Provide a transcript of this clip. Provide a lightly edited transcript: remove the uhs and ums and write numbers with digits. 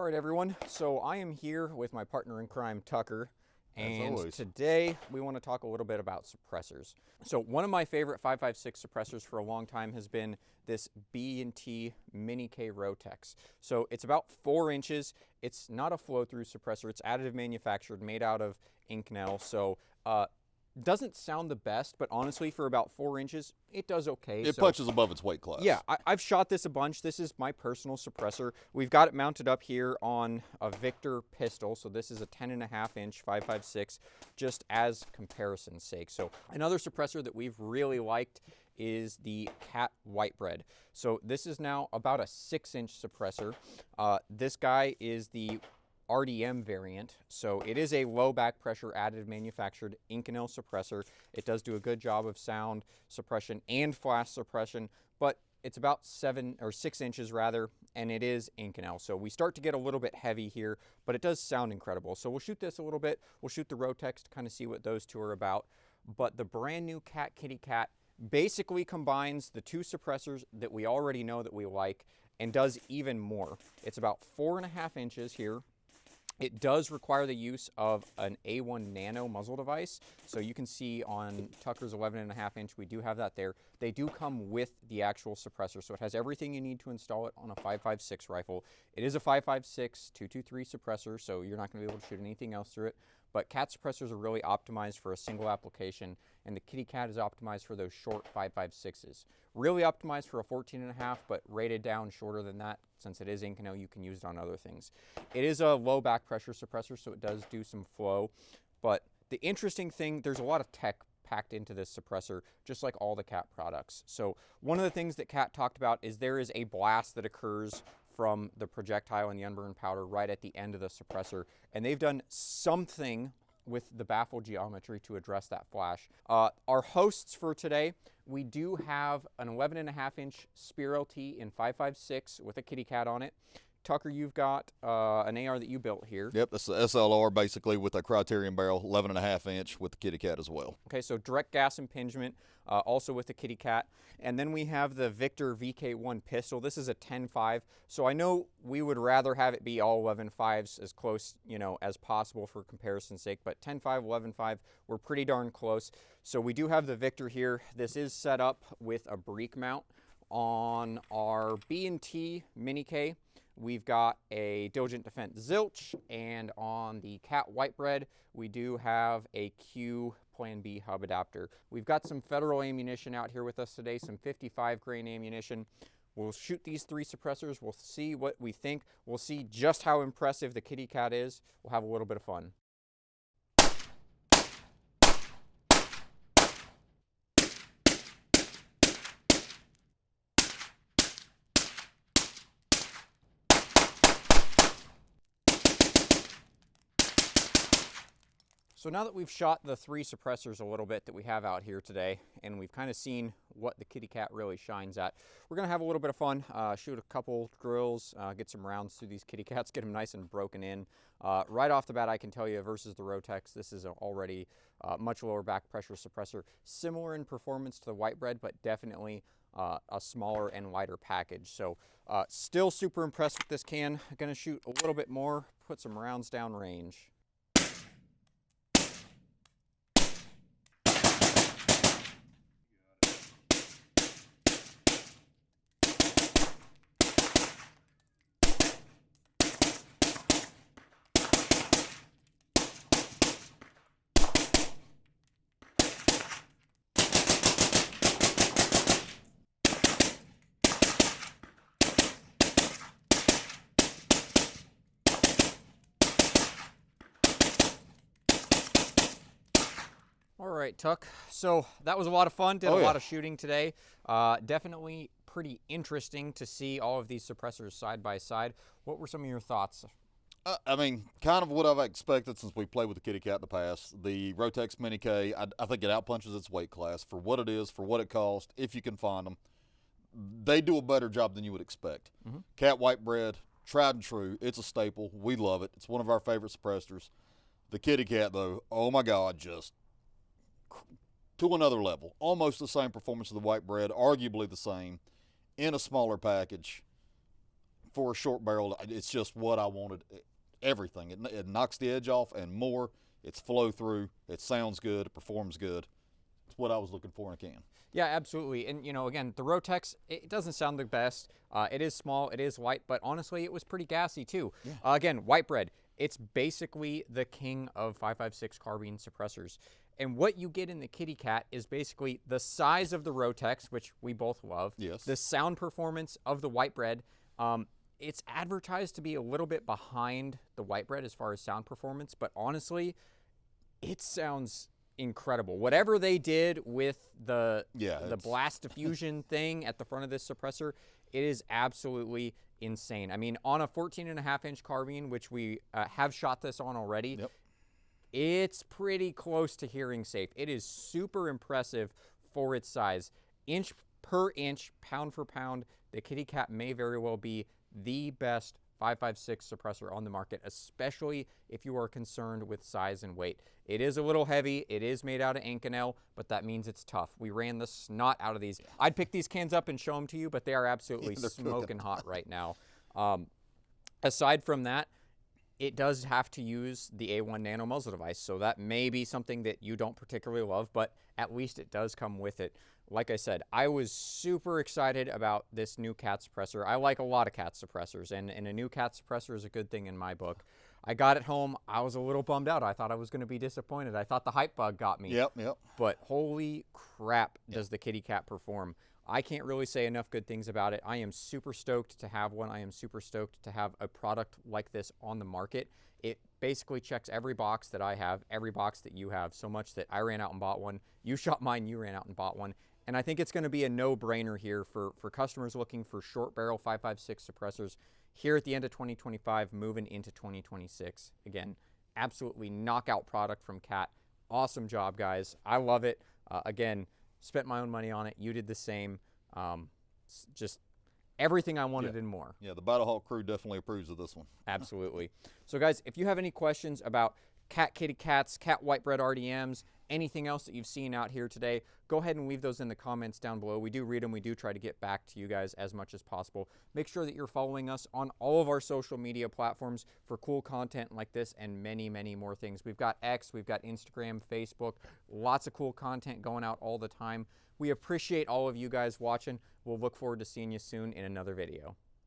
All right, everyone. So I am here with my partner in crime, Tucker. And always. today we want to talk a little bit about suppressors. So one of my favorite 5.56 suppressors for a long time has been this B&T Mini K Rotex. So it's about 4 inches. It's not a flow-through suppressor. It's additive manufactured, made out of Inconel. So doesn't sound the best, but honestly, for about 4 inches, it does okay. It punches above its weight class. Yeah, I've shot this a bunch. This is my personal suppressor. We've got it mounted up here on a Victor pistol. So this is a 10.5 inch 5.56, just as comparison's sake. So another suppressor that we've really liked is the C.A.T Whitebread. So this is now about a 6-inch suppressor. This guy is the RDM variant, so it is a low back pressure additive manufactured Inconel suppressor. It does do a good job of sound suppression and flash suppression, but it's about 6 inches rather, and it is Inconel. So we start to get a little bit heavy here, but it does sound incredible. So we'll shoot this a little bit. We'll shoot the Rotex to kind of see what those two are about. But the brand new C.A.T Kitty Cat basically combines the two suppressors that we already know that we like and does even more. It's about 4.5 inches here. It does require the use of an A1 Nano muzzle device. So you can see on Tucker's 11.5 inch, we do have that there. They do come with the actual suppressor. So it has everything you need to install it on a 5.56 rifle. It is a 5.56 223 suppressor, so you're not gonna be able to shoot anything else through it. But C.A.T suppressors are really optimized for a single application, and the Kitty Cat is optimized for those short 5.56s. Really optimized for a 14.5, but rated down shorter than that. Since it is Inconel, you can use it on other things. It is a low back pressure suppressor, so it does do some flow. But the interesting thing, there's a lot of tech packed into this suppressor, just like all the C.A.T products. So one of the things that C.A.T talked about is there is a blast that occurs from the projectile and the unburned powder right at the end of the suppressor, and they've done something with the baffle geometry to address that flash. Our hosts for today, we do have an 11.5 inch Spear LT in 5.56 with a Kitty Cat on it. Tucker, you've got an AR that you built here. Yep, that's the SLR basically with a Criterion barrel, 11.5 inch with the Kitty Cat as well. Okay, so direct gas impingement, also with the Kitty Cat. And then we have the Victor VK1 pistol. This is a 10.5. So I know we would rather have it be all 11.5s as close, as possible for comparison's sake, but 10.5, 11.5, we're pretty darn close. So we do have the Victor here. This is set up with a break mount. On our B&T Mini K, we've got a Diligent Defense Zilch, and on the C.A.T Whitebread, we do have a Q Plan B hub adapter. We've got some Federal ammunition out here with us today, some 55 grain ammunition. We'll shoot these 3 suppressors. We'll see what we think. We'll see just how impressive the Kitty Cat is. We'll have a little bit of fun. So now that we've shot the 3 suppressors a little bit that we have out here today, and we've kind of seen what the Kitty Cat really shines at, we're gonna have a little bit of fun, shoot a couple drills, get some rounds through these Kitty Cats, get them nice and broken in. Right off the bat, I can tell you versus the Rotex, this is already much lower back pressure suppressor, similar in performance to the Whitebread, but definitely a smaller and lighter package. So still super impressed with this can. I'm gonna shoot a little bit more, put some rounds down range. All right, Tuck. So that was a lot of fun. Did a lot of shooting today. Definitely pretty interesting to see all of these suppressors side by side. What were some of your thoughts? I mean, kind of what I've expected since we played with the Kitty Cat in the past. The Rotex Mini K, I think it outpunches its weight class for what it is, for what it costs, if you can find them. They do a better job than you would expect. C.A.T Whitebread, tried and true. It's a staple. We love it. It's one of our favorite suppressors. The Kitty Cat, though, oh my God, just to another level. Almost the same performance of the Whitebread, arguably the same, in a smaller package. for a short barrel, it's just what I wanted. Everything. It knocks the edge off and more. It's flow through. It sounds good. It performs good. It's what I was looking for in a can. Yeah, absolutely. And, you know, again, the Rotex, it doesn't sound the best. It is small, it is light, but honestly, it was pretty gassy too. Yeah. Again, white bread, it's basically the king of 5.56 carbine suppressors. And what you get in the Kitty Cat is basically the size of the Rotex, which we both love. Yes. The sound performance of the white bread. It's advertised to be a little bit behind the white bread as far as sound performance, but honestly, it sounds incredible. Whatever they did with the blast diffusion thing at the front of this suppressor, it is absolutely insane. I mean, on a 14.5-inch carbine, which we have shot this on already, Yep. it's pretty close to hearing safe. It is super impressive for its size. Inch per inch, pound for pound, the Kitty Cat may very well be the best 5.56 suppressor on the market, especially if you are concerned with size and weight. It is a little heavy. It is made out of Inconel, but that means it's tough. We ran the snot out of these. I'd pick these cans up and show them to you, but they are absolutely smoking hot right now. Aside from that, it does have to use the A1 nano muzzle device, so that may be something that you don't particularly love, but at least it does come with it. Like I said, I was super excited about this new CAT suppressor. I like a lot of CAT suppressors, and a new CAT suppressor is a good thing in my book. I got it home. I was a little bummed out. I thought I was going to be disappointed. I thought the hype bug got me. Yep. But holy crap, does the Kitty Cat perform. I can't really say enough good things about it. I am super stoked to have one. I am super stoked to have a product like this on the market. It basically checks every box that I have, every box that you have, so much that I ran out and bought one. You shot mine, you ran out and bought one. And I think it's going to be a no-brainer here for customers looking for short barrel 5.56 suppressors here at the end of 2025, moving into 2026. Again, absolutely knockout product from CAT. Awesome job, guys. I love it. Again, spent my own money on it. You did the same. Just everything I wanted and more. Yeah, the Battlehawk crew definitely approves of this one. Absolutely. So, guys, if you have any questions about CAT Kitty Cats, CAT White Bread RDMs, anything else that you've seen out here today, go ahead and leave those in the comments down below. We do read them. We do try to get back to you guys as much as possible. Make sure that you're following us on all of our social media platforms for cool content like this and many, many more things. We've got X, we've got Instagram, Facebook, lots of cool content going out all the time. We appreciate all of you guys watching. We'll look forward to seeing you soon in another video.